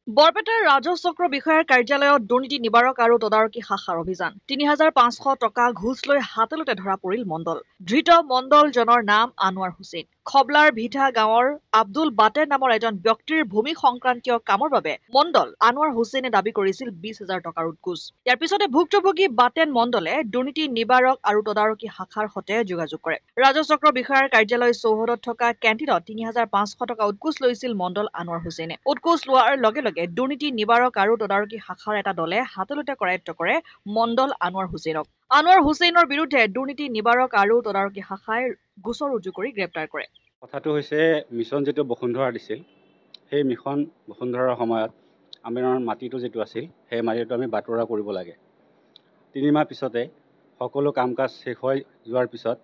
বৰপেটাৰ ৰাজহ চক্ৰ বিষয়াৰ কাৰ্যালয়ত দুৰ্নীতি নিবাৰক আৰু তদাৰকী শাখাৰ অভিযান ৩,৫০০ টকা ঘোষ লৈ হাতলতে ধৰা পৰিল মণ্ডল ধৃত মণ্ডলজনৰ নাম আনোৱাৰ হুছেইন খবলাৰ ভিঠা গাঁৱৰ আব্দুল বাটেৰ নামৰ এজন ব্যক্তিৰ ভূমি সংক্ৰান্তীয় কামৰ বাবে মণ্ডল আনোৱাৰ হুছেইনে দাবী কৰিছিল ২০,০০০ টকাৰ উৎকোচ ইয়াৰ পিছতে ভুক্তভোগী বাটেন মণ্ডলে দুৰ্নীতি নিবাৰক আৰু তদাৰকী শাখাৰ সৈতে যোগাযোগ কৰে ৰাজহ চক্ৰ বিষয়াৰ কাৰ্যালয় চৌহদত থকা কেণ্টিনত ৩,৫০০ টকা উৎকোচ লৈছিল মণ্ডল আনোৱাৰ হুছেইনে উৎকোচ লোৱাৰ লগে লগে দুৰ্নীতি নিবাৰক আৰু তদাৰকী শাখাৰ এটা দলে হাতলতে কৰায়ত্ব কৰে মণ্ডল আনোৱাৰ হুছেইনক আনোৱাৰ হুছেইনৰ বিৰুদ্ধে দুৰ্নীতি নিবাৰক আৰু তদাৰকী শাখাই গোচৰ ৰুজু কৰি গ্ৰেপ্তাৰ কৰে কথাটো হৈছে মিছন যেটো বসুন্ধৰা দিছিল সেই মিছন বসুন্ধৰাৰ সময়ত আমাৰ মাটিটো যেটো আছিল সেই মাটিটো আমি বাটোৰা কৰিব লাগে ৩ মাহ পিছতে সকলো কাম কাজ শেষ হৈ যোৱাৰ পিছত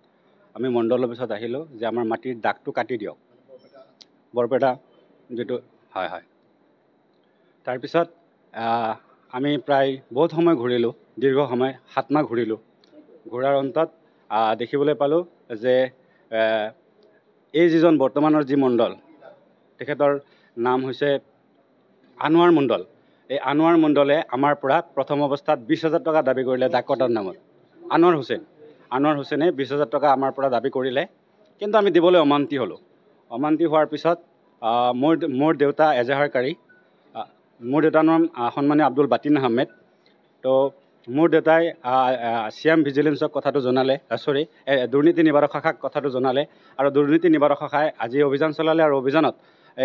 আমি মণ্ডল অফিচত আহিলো যে আমাৰ মাটিৰ দাগটো কাটি দিয়ক বৰপেটা যেটো হয় তাৰ পিছত আমি প্ৰায় বহুত সময় ঘূৰিলো দীৰ্ঘ সময় 7 মাহ ঘূৰিলো ঘূৰাৰ অন্তত দেখিবলৈ পালো যে এই যিজন বৰ্তমানৰ যি মণ্ডল তেখেতৰ নাম হৈছে আনোৱাৰ মণ্ডল এই আনোৱাৰ মণ্ডলে আমাৰ পৰা প্ৰথম অৱস্থাত ২০,০০০ টকা দাবী কৰিলে দাগ কটাৰ নামত আনোৱাৰ হুছেইনে ২০,০০০ টকা আমাৰ পৰা দাবী কৰিলে কিন্তু আমি দিবলৈ অমান্তি হ'লো অমান্তি হোৱাৰ পিছত মোৰ দেউতা এজাহাৰকাৰী মোৰ দেউতাৰ নাম সন্মানীয় আব্দুল বাটিন আহমেদ তো মোৰ দেউতাই চিএম ভিজিলেন্সক কথাটো জনালে দুৰ্নীতি নিবাৰক শাখাক কথাটো জনালে আৰু দুৰ্নীতি নিবাৰক শাখাই আজি অভিযান চলালে আৰু অভিযানত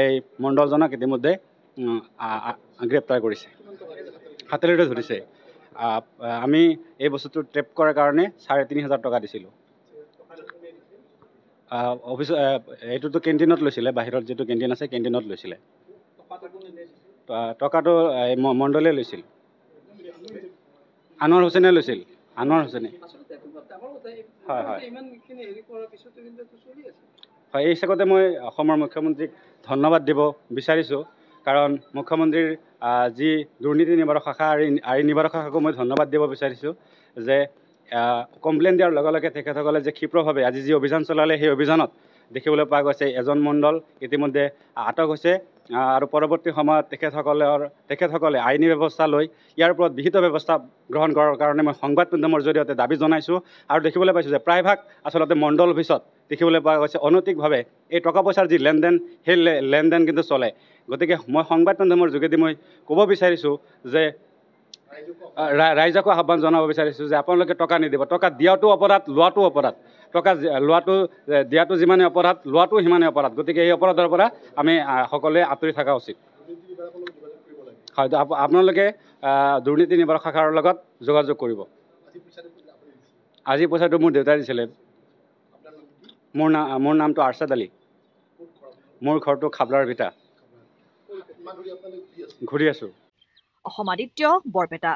এই মণ্ডলজনক ইতিমধ্যে গ্ৰেপ্তাৰ কৰিছে হাতেৰে ধৰিছে আমি এই বস্তুটো ট্ৰেপ কৰাৰ কাৰণে ৩,৫০০ টকা দিছিলোঁ অফিচ এইটোতো কেণ্টিনত লৈছিলে বাহিৰত যেটো কেণ্টিন আছে কেণ্টিনত লৈছিলে টকাটো মণ্ডলে লৈছিল আনোৱাৰ হুছেইনে লৈছিল আনোৱাৰ হুছেইনে হয় এই হিচাপতে মই অসমৰ মুখ্যমন্ত্ৰীক ধন্যবাদ দিব বিচাৰিছোঁ কাৰণ মুখ্যমন্ত্ৰীৰ যি দুৰ্নীতি নিবাৰক শাখা আৰু আইন নিবাৰক শাখাকো মই ধন্যবাদ দিব বিচাৰিছোঁ যে কমপ্লেইন দিয়াৰ লগে লগে তেখেতসকলে যে ক্ষীপ্ৰভাৱে আজি যি অভিযান চলালে সেই অভিযানত দেখিবলৈ পোৱা গৈছে এজন মণ্ডল ইতিমধ্যে আটক হৈছে আৰু পৰৱৰ্তী সময়ত তেখেতসকলে আইনী ব্যৱস্থা লৈ ইয়াৰ ওপৰত বিহিত ব্যৱস্থা গ্ৰহণ কৰাৰ কাৰণে মই সংবাদ মাধ্যমৰ জৰিয়তে দাবী জনাইছোঁ আৰু দেখিবলৈ পাইছোঁ যে প্ৰায়ভাগ আচলতে মণ্ডল অফিচত দেখিবলৈ পোৱা গৈছে অনৈতিকভাৱে এই টকা পইচাৰ যি লেনদেন সেই লেনদেন কিন্তু চলে গতিকে মই সংবাদ মাধ্যমৰ যোগেদি মই ক'ব বিচাৰিছোঁ যে ৰাইজকো আহ্বান জনাব বিচাৰিছোঁ যে আপোনালোকে টকা নিদিব টকা দিয়াটো অপৰাধ লোৱাটো অপৰাধ টকা দিয়াটো যিমানে অপৰাধ লোৱাটো সিমানে অপৰাধ গতিকে এই অপৰাধৰ পৰা আমি সকলোৱে আঁতৰি থকা উচিত হয়তো আপোনালোকে দুৰ্নীতি নিবাৰক শাখাৰ লগত যোগাযোগ কৰিব আজি পইচাটো মোৰ দেউতাই দিছিলে মোৰ নামটো আৰছাদ আলী মোৰ ঘৰটো খাবলাৰ ভিটা ঘূৰি আছোঁ অসম আদিত্য বৰপেটা।